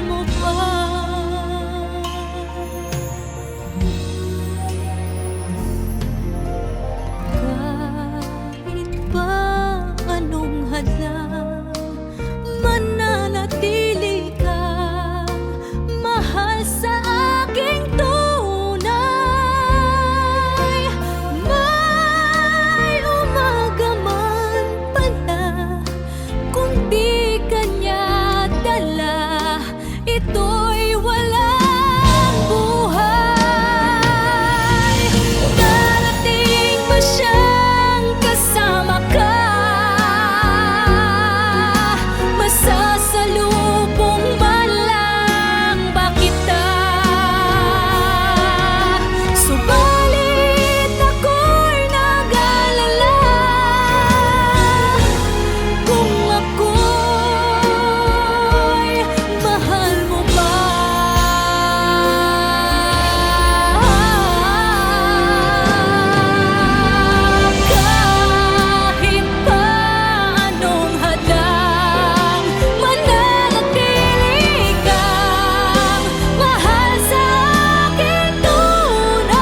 mo pa. Kahit pa anong hadlang, mananatili kang mahal sa aking tunay. May umaga man pala, kung di kanya dala, ito'y walang buhay. Darating ba siyang kasama ka? Masasalubong ba lang ba kita? Subalit ako'y nag-alala kung ako'y mahal mo ba. Kahit pa anong hadlang, mananatili kang mahal sa aking tunay.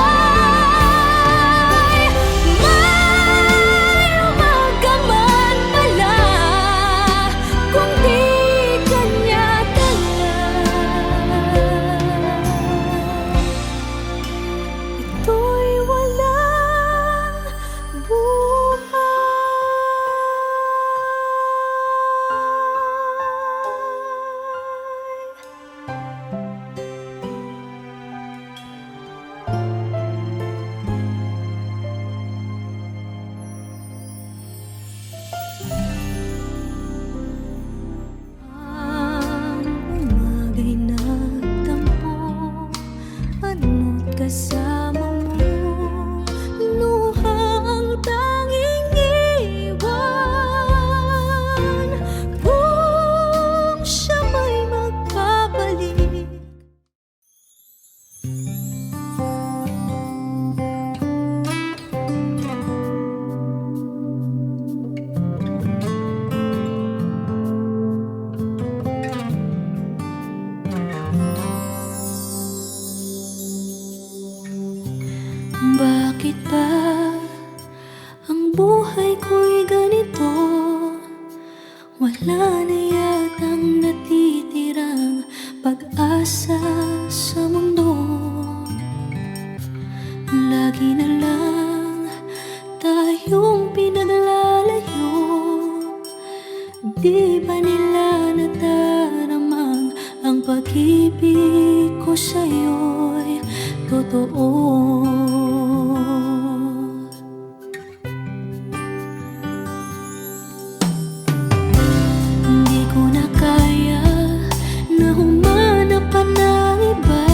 May umaga man pala, kung di kanya dala, ito'y walang buhay. Ang umaga'y nagtampo, ano't kasama mo, luha ang tanging iwan. Kung siya may magkabalik, bakit ba ang buhay ko'y ganito? Wala na yatang natitirang pag-asa sa mundo. Lagi na lang tayong pinaglalayo. Di ba nila nadaramang ang pag-ibig ko sa'yo'y totoo? Hindi ko na kaya na humanap pa ng iba,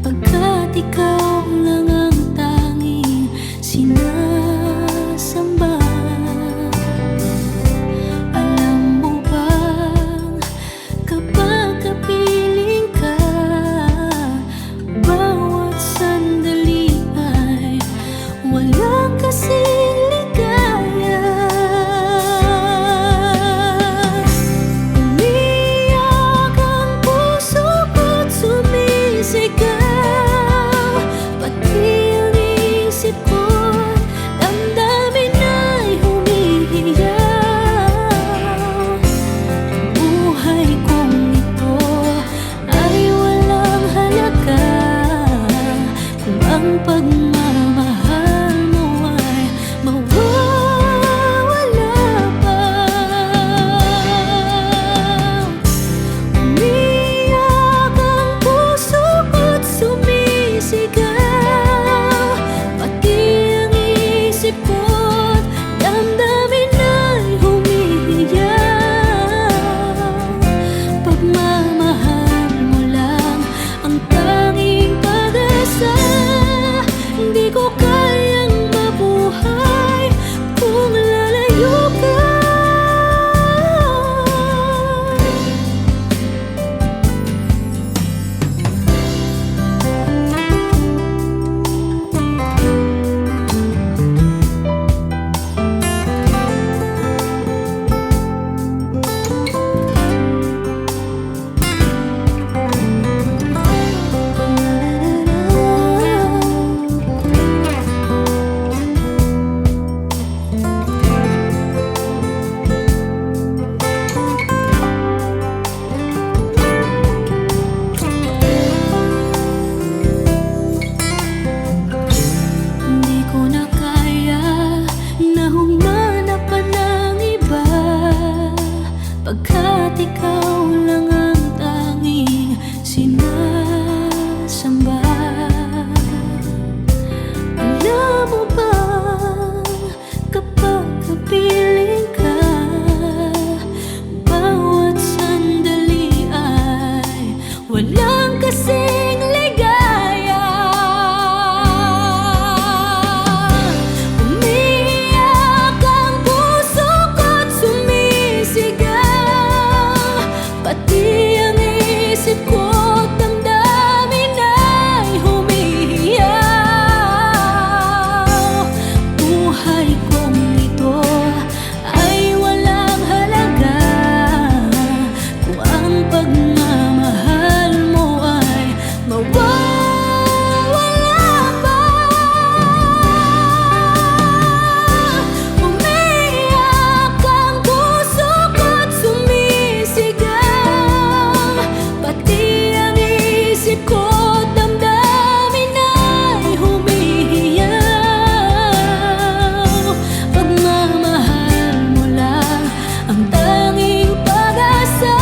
pagkat ikaw lang ang tanging sinasamba. Alam mo bang kapag kapiling ka, bawat sandali isip ko't damdamin ay humihiyaw. Buhay kong ito ay walang halaga kung ang pagmamahal mo ay mawawala pa. Umiiyak ang puso ko't sumisigaw, pati ang isip ko't damdamin ay humihiyaw. Pagmamahal mo lang ang tanging pag-asa,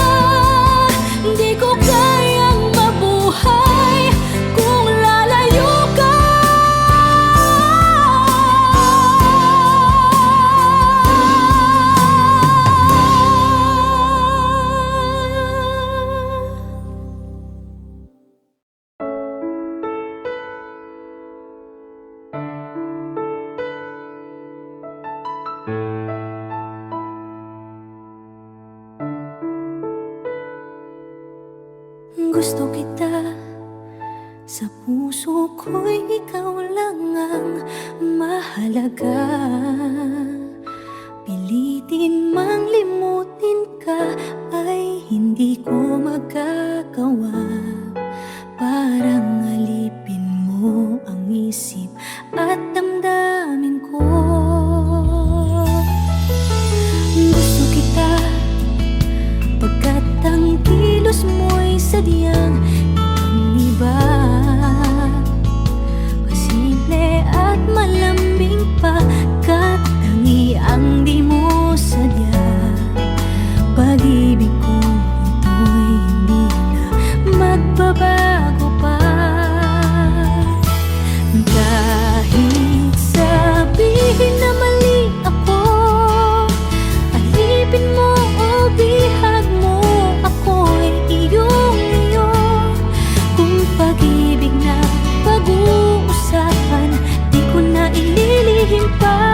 di ko kayang mabuhay kung lalayo ka. Gusto kita, sa puso ko'y ikaw lang ang mahalaga. Pilitin mang limutin ka ay hindi ko magagawa. Parang alipin mo ang isip at damdamin ko. Gusto kita pagkat ang kilos mo'y sadyang ibang-iba, pasimple at malambing pagkat tangi ang di mo sadya. Pag-ibig ko ito'y hindi na magbabago pa. Kahit sabihin na mali ako, alipin mo o bihag mo, ako'y iyong-iyo. Kung pag-ibig na pag-uusapan, di ko na ililihim pa.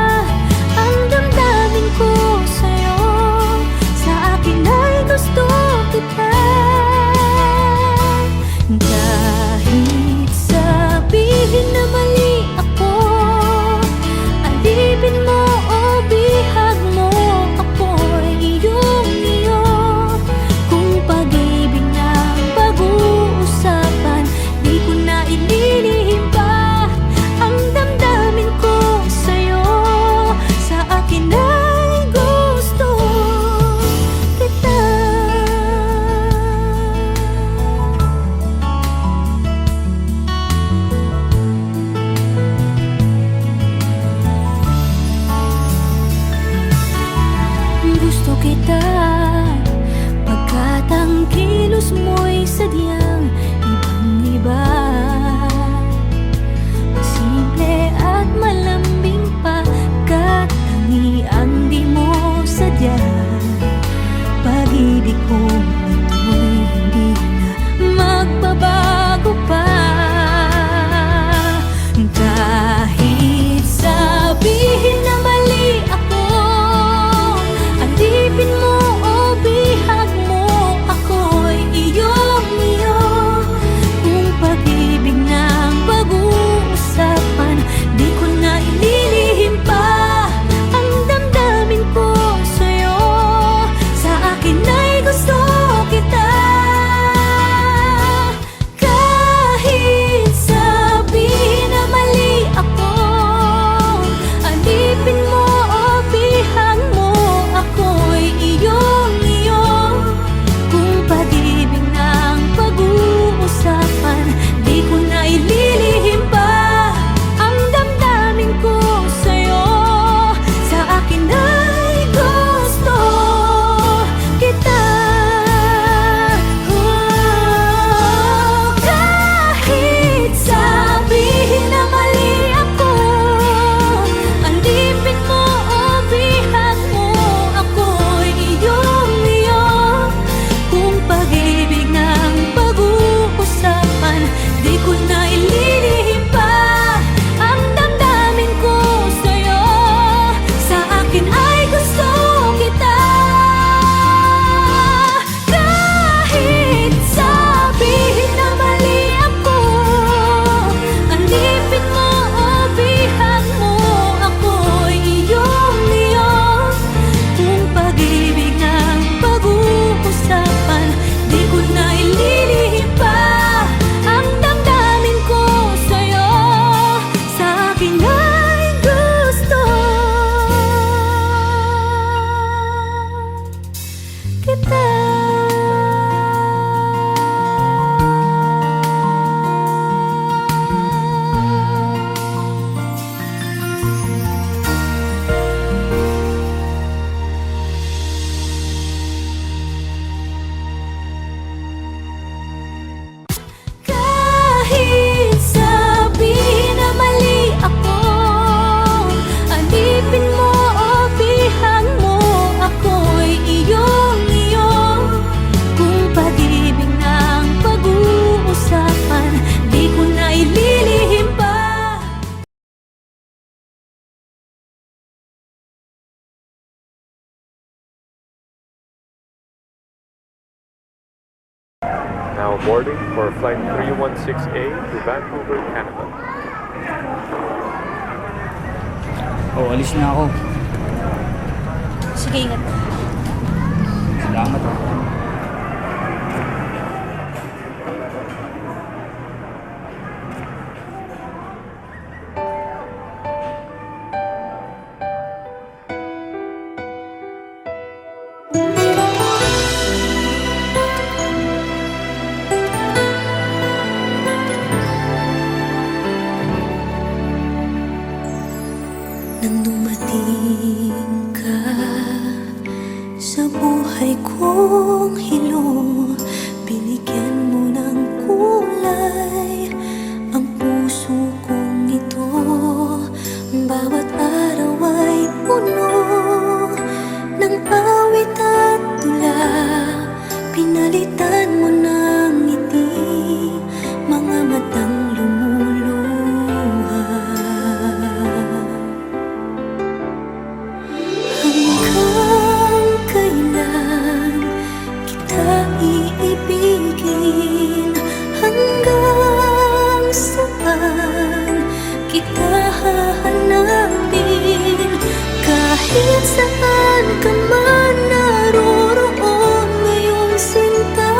Now boarding for flight 316A to Vancouver, Canada. Oh, alis na ako. Sige, ingat. Salamat. Nang dumating ka sa buhay kong hilong, binigyan mo ng kulay ang puso kong ito. Bawat araw ay puno ng awit at tula, pinalitan mo ng ngiti mga matang lumuluha. Hanggang kailan kita iibigin? Hanggang saan kita hahanapin? Kahit saan ka man naroroon ngayon, sinta,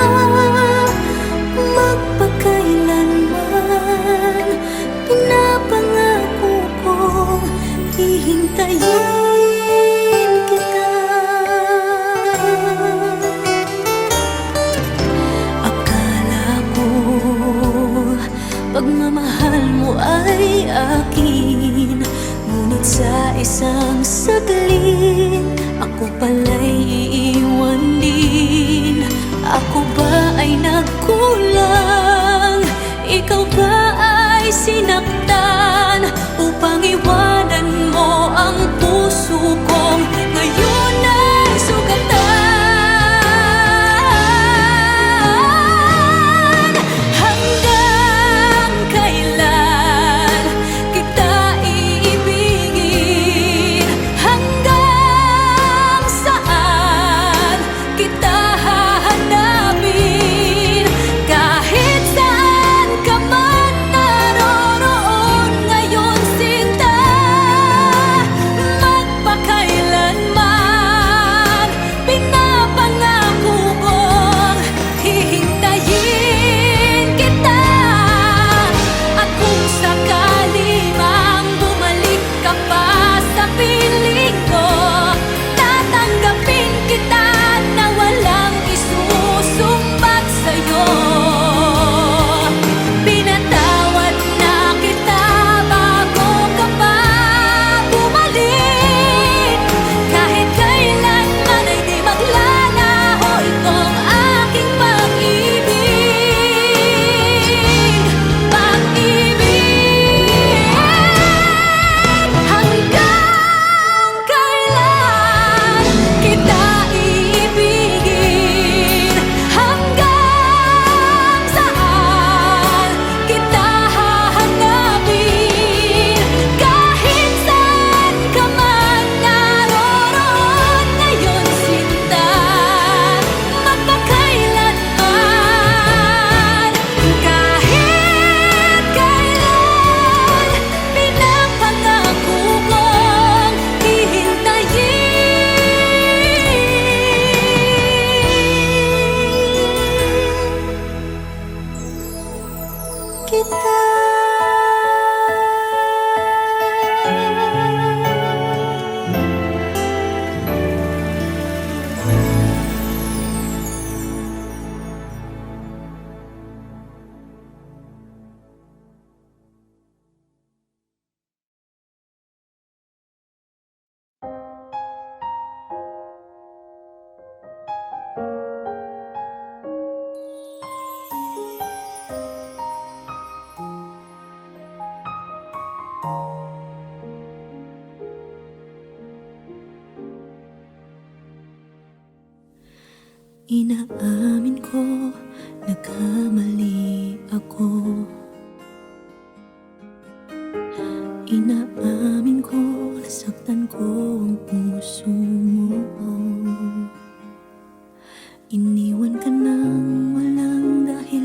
magpakailanman pinapangako kong hihintayin kita. Akala ko pagmamahal mo ay akin, ngunit sa isang saglit ako pala'y iiwan din. Ako ba ay nagkulang? Ikaw ba ay sinaktan upang iwanan mo ang puso kong ngayon ay sugatan? Hanggang kailan kita iibigin? Hanggang saan kita hahanapin? Kahit saan ka man naroroon ngayon, sinta, magpakailanman pinapangako kong hihintayin kita. At kung sakali mang bumalik ka pa sa piling ko, tatanggapin kita na walang isusumbat sa'yo. Pinatawad na kita bago ka pa bumalik. Kahit kailanman ay di maglalaho itong aking pag-ibig. Pag-ibig. Hanggang kailan kita iibigin? Hanggang saan kita hahanapin? Kahit saan ka man naroroon ngayon, sinta, magpakailanman. Kahit kailan pinapangako kong hihintayin kita. Inaamin ko, nagkamali ako. Inaamin ko, nasaktan ko ang puso mo. Iniwan ka nang walang dahilan.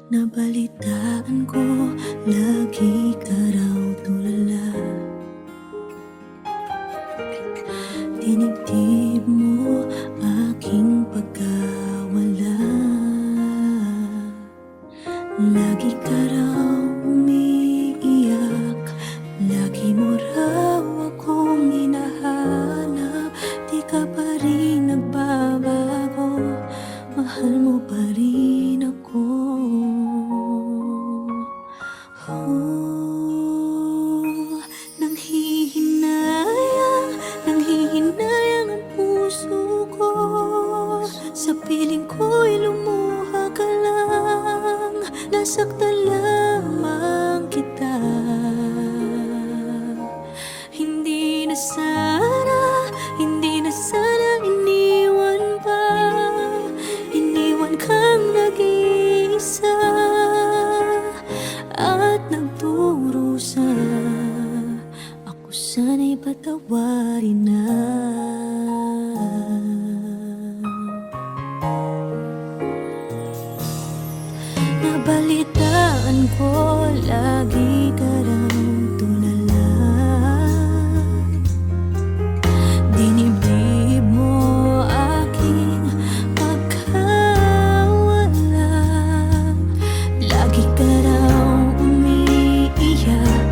Nabalitaan ko, lagi ka raw tulala. Dinibdib mo aking pagkawala. Lagi ka raw umiiyak, lagi mo raw akong hinahanap. Di ka pa rin nagbabago, mahal mo pa rin ako. Nanghihinayang ang puso ko. Sa piling ko'y lumuha ka lang. Nasaktan lamang kita. Hindi na sana iniwan pa. Iniwan kang nag-iisa at nagdurusa. Ako sana'y patawarin na. Nabalitaan ko, lagi ka raw tulala. Dinibdib mo aking pagkawala. Lagi ka raw umiiyak,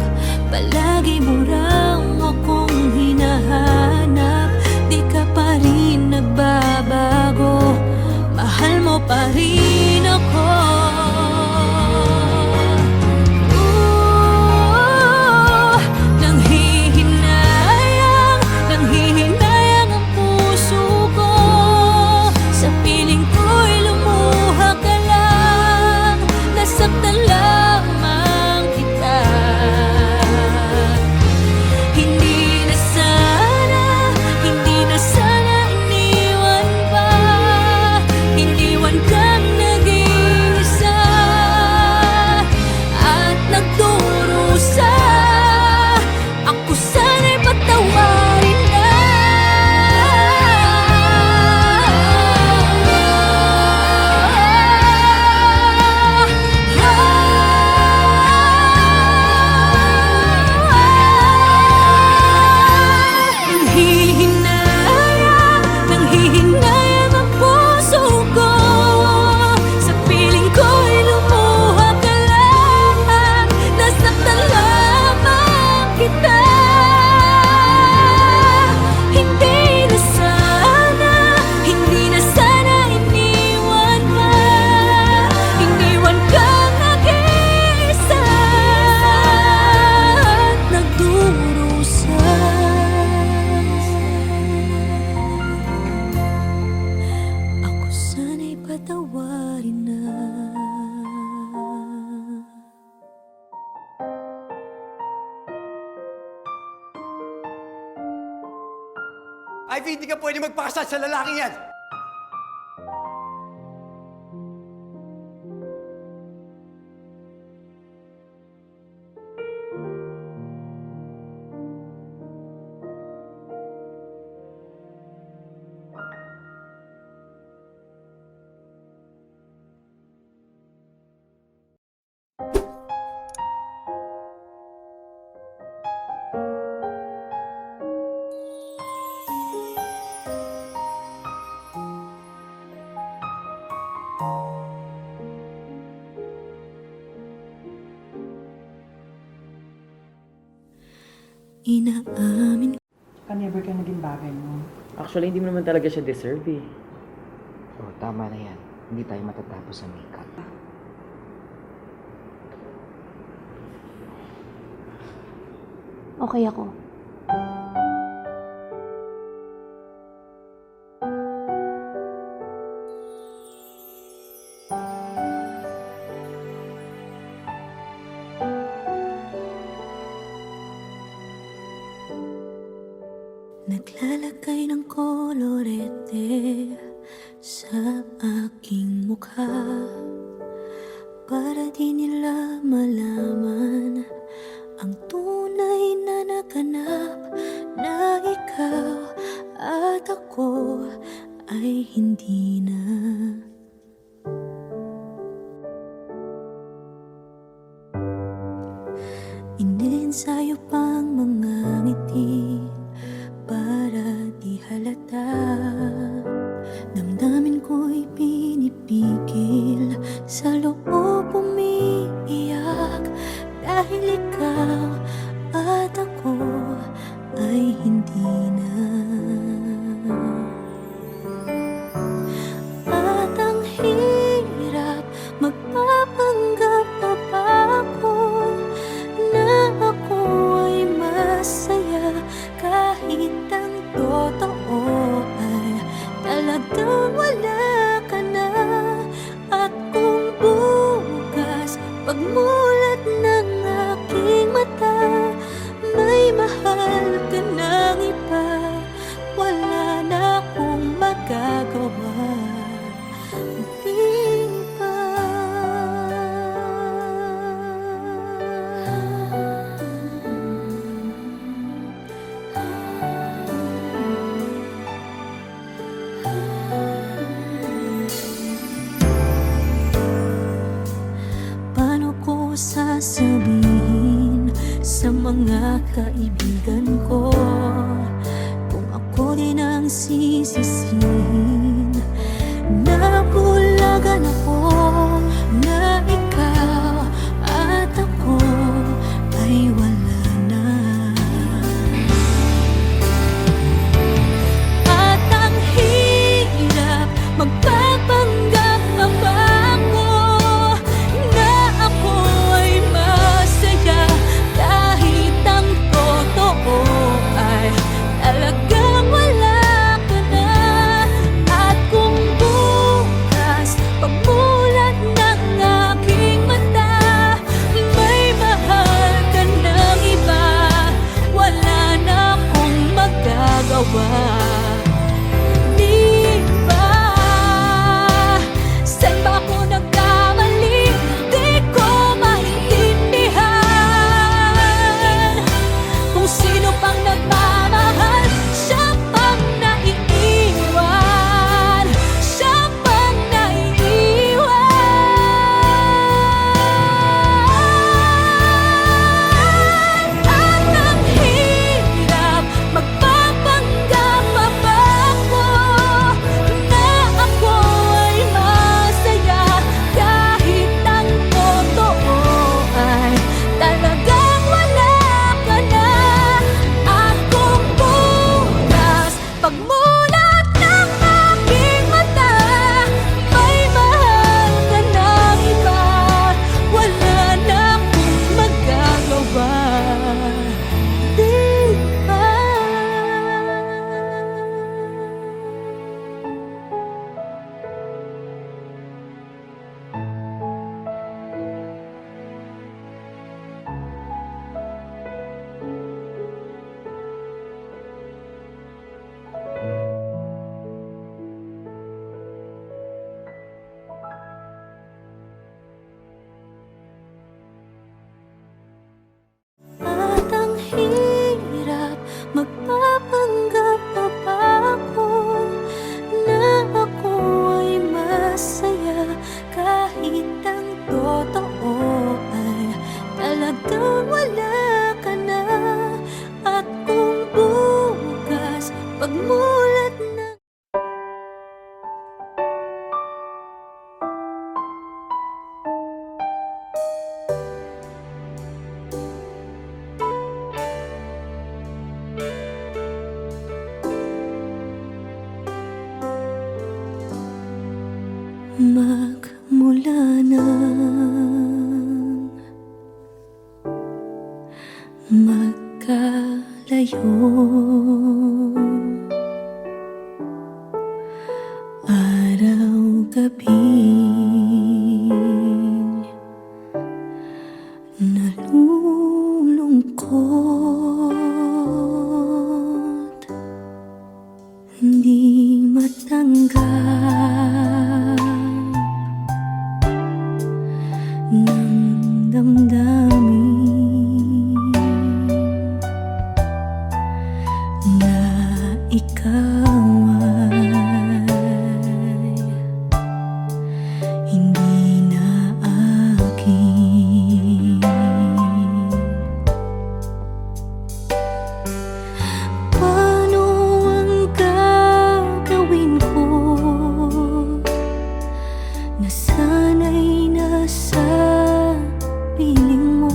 palagi mo raw akong hinahanap. Di ka pa rin nagbabago, mahal mo pa rin ako. Nanghihinayang ang puso ko. Sa piling ko'y lumuha ka lang. Nasaktan lamang kita. Hindi na sana iniwan pa. Iniwan kang nag-iisa at nagdurusa. Ako sana'y patawarin na. Nanghihinayang ang puso ko. Sa piling ko'y lumuha ka lang. Nasaktan lamang kita. Hindi na sana iniwan pa. Iniwan kang nag-iisa at nagdurusa. Ako sana'y patawarin na. Ivy, hindi ka pwede magpakasal sa lalaking yan! Inaamin Never ka naging bagay mo. Actually, hindi mo naman talaga siya deserve eh. Oh, tama na yan. Hindi tayo matatapos sa makeup. Okay ako. Naglalagay ng kolorete sa aking mukha para di nila malaman ang tunay na naganap, na ikaw at ako ay hindi na. sa'yo pang mga ngiti para di halata. Damdamin ko'y pinipigil, sa loob umiiyak, dahil ikaw at ako ay hindi na. At ang hirap, magpapanggap pa ba ako na ako ay masaya, kahit ang totoo ay talagang wala ka na. At kung bukas pagmulat ng aking mata, may mahal ka ng iba, wala na akong magagawa. Di ba? Paano ko sasabihin sa mga kaibigan ko kung ako din ang sisisihin? Nabulagan ako na ikaw at ako ay wala na. At ang hirap, magpapanggap pa ba ako na ako ay masaya, kahit ang totoo ay talagang wala ka na. At kung bukas pagmulat ng aking mata, may mahal ka ng iba, wala na akong magagawa. Di ba? Saan ba ako nagkamali? Di ko maintindihan. Kung sino pang nagmamahal, siya pang naiiwan, siya pang naiiwan. At ang hirap, magpapanggap pa ba ako na ako ay masaya, kahit ang totoo ay talagang wala ka na. At kung bukas pagmulat ng aking mata, may mahal ka ng iba, wala na akong magagawa. Di ba? At ang hirap, magpapanggap pa ba ako na ako ay masaya, kahit ang totoo ay talagang wala ka na. At kung bukas pagmulat ng magmula nang magkalayo, araw-gabi nalulungkot, hindi matanggap ng damdamin na ikaw ay Nasanay na sa piling mo.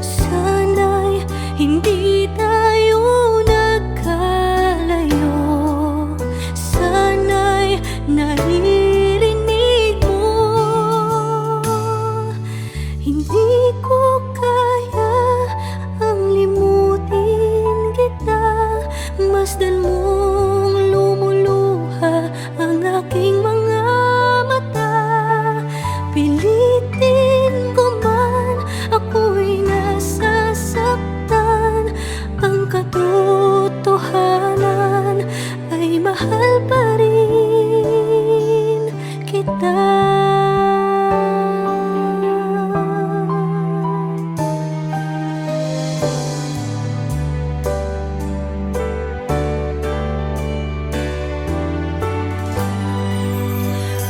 Sana'y hindi tayo nagkalayo. Sana'y naririnig mo. Hindi ko kaya ang limutin kita. Masdan mong lumuluha ang aking mga mata. Pilitin ko man, ako'y nasasaktan. Ang katotohanan ay mahal pa rin kita.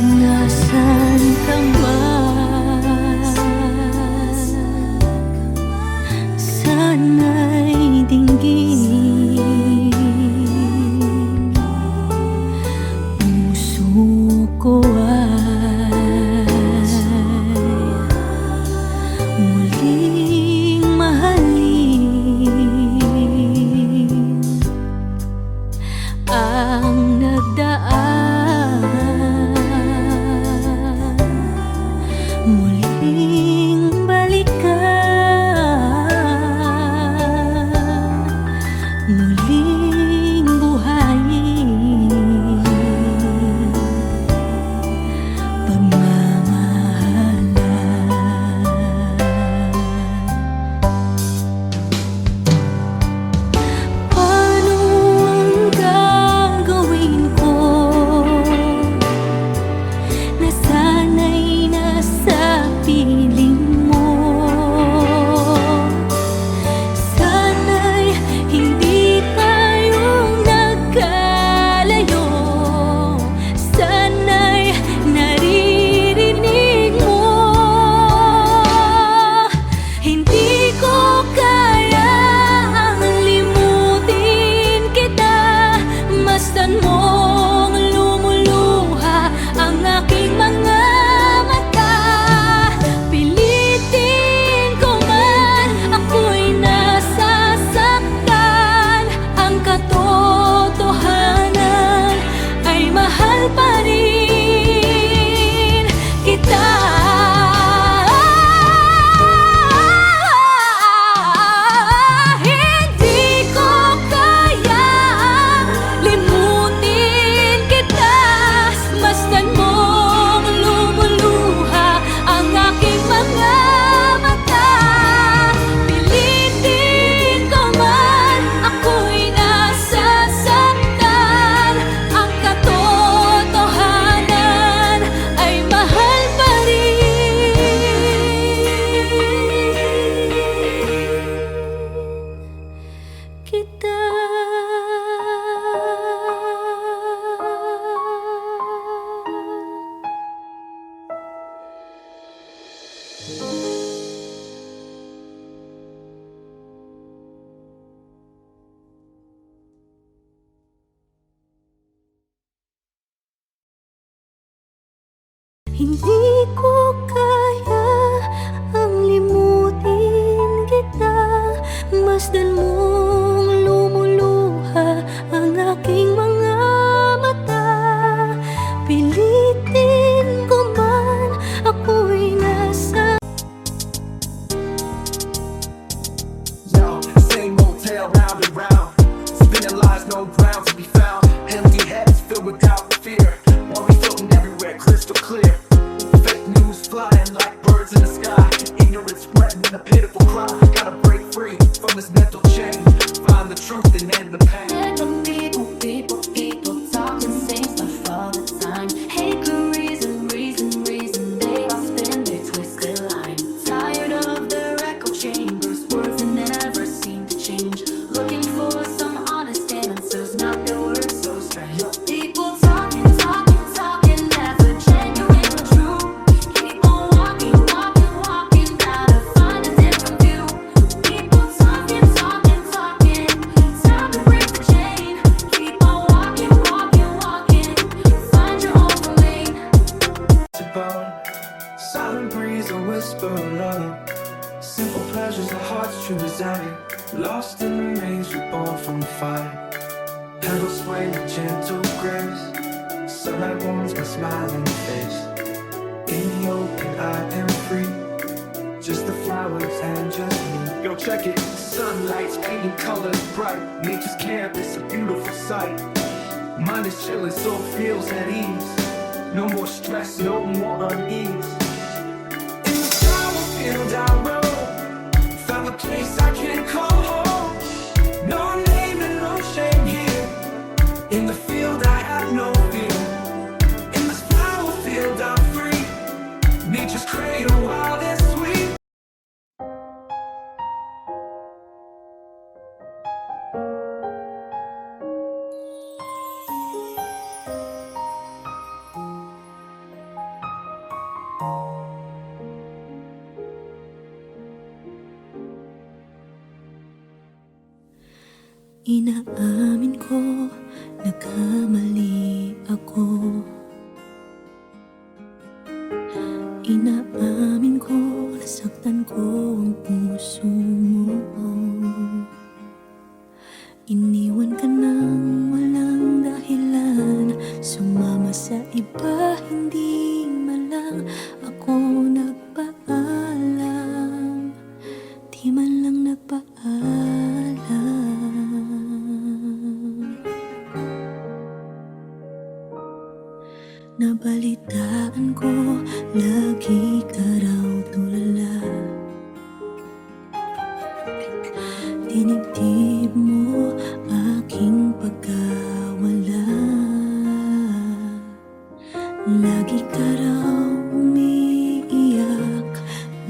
Nasaan ka man, sana'y dinggin. Puso ko ay muling mahalin. Ang nagdaan muling balikan, muling buhayin. Pagmamahalan. Paano ang gagawin ko? Nasanay na sa piling mo. Sana'y hindi tayo nagkalayo. Sana'y naririnig mo. Hindi ko kaya ang limutin kita. Masdan mong lumuluha ang aking mga mata. Pilitin ko man, ako'y nasasaktan. Ang katotohanan ay mahal pa rin kita. Hindi ko kayang limutin kita. Masdan mong lumuluha ang aking mga mata. Pilitin ko man, ako'y nasasaktan. Ang katotohanan ay mahal pa rin kita. Hindi ko kaya ang limutin kita. Masdan mong lumuluha ang aking mga mata. Pilitin ko man, ako'y nasa. Yo, same old tale round and round. Spinning lies, no ground to be found. Empty heads filled with doubt and fear. Worry floating everywhere, crystal clear. Fake news flying like birds in the sky. Ignorance spreading in a pitiful cry. Gotta break free from this mental chain. Find the truth and end the pain. People talking same stuff all the time. Hate the reason they all spin their twisted line. Tired of their echo chambers, words that never seem to change. Looking for some honest answers, not their words so strange. People talking, never genuine or true. Keep on walking, gotta find a different for love. Simple pleasures, our heart's true desire. Lost in the maze, reborn from fire. Petals sway with gentle grace. Sunlight warms my smiling face. In the open, I am free. Just the flowers and just me. Yo, check it. Sunlight's painting colors bright. Nature's campus, a beautiful sight. Mind is chilling, soul feels at ease. No more stress, no more unease. In the flower field I roam, found a place I can call home. No name and no shame here. In the field I have no fear. In this flower field I'm free. Nature's cradle, wild and sweet. Inaamin ko, nagkamali ako. Inaamin ko, nasaktan ko ang puso mo. Iniwan ka nang walang dahilan. Sumama sa iba, hindi man lang ako nagpaalam. Di man lang nagpaalam. Nabalitaan ko, lagi ka raw tulala. Dinibdib mo aking pagkawala. Lagi ka raw umiiyak.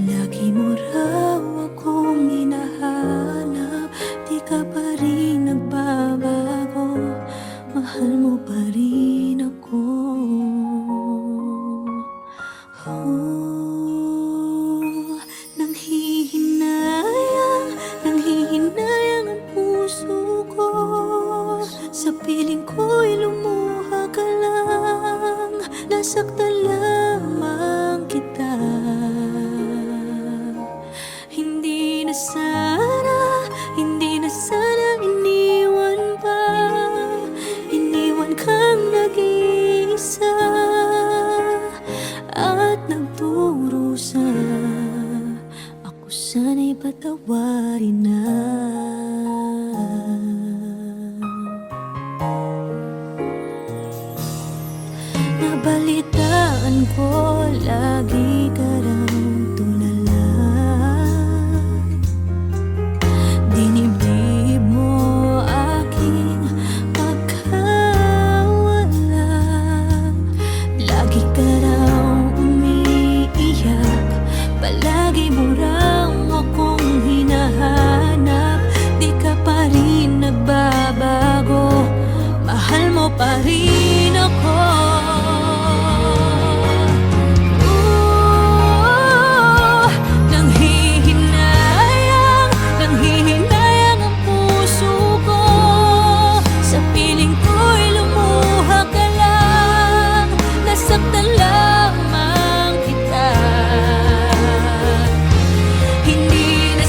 Lagi mo raw akong hinahanap. Di ka pa rin nagbabago. Mahal mo pa rin ako. Nanghihinayang ang puso ko. Sa piling ko'y lumuha ka lang. Nasaktan lamang kita. Hindi na sana iniwan pa. Iniwan kang nag-iisa at nagdurusa. Ako sana'y patawarin na. Nabalitaan ko, lagi ka raw tulala. Dinibdib mo aking pagkawala. Lagi ka raw umiiyak. Palagi mo raw akong hinahanap. Di ka pa rin nagbabago. Mahal mo pa rin ako. Nanghihinayang ang puso ko. Sa piling ko'y lumuha ka lang. Nasaktan lamang kita. Hindi na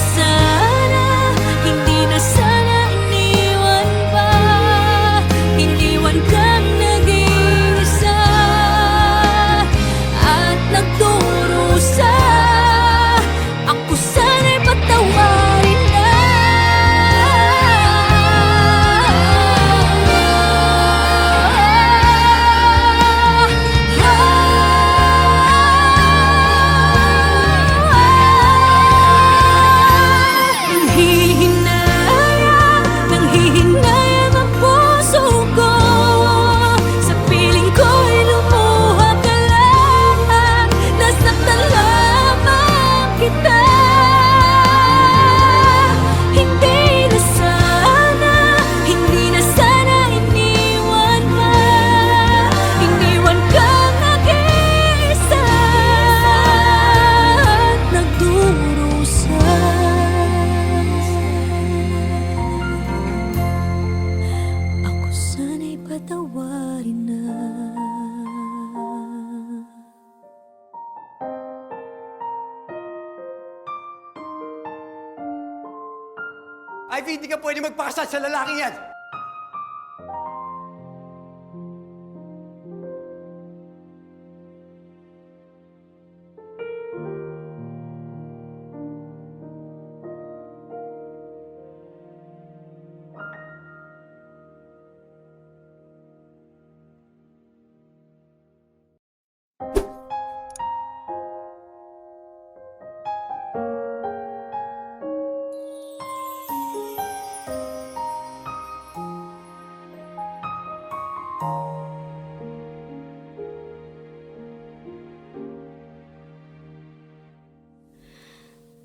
sana iniwan pa. Iniwan kang nag-iisa at nagdurusa. Ako sana'y patawarin na. Ivy, hindi ka pwede magpakasal sa lalaking yan!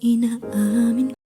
Inaamin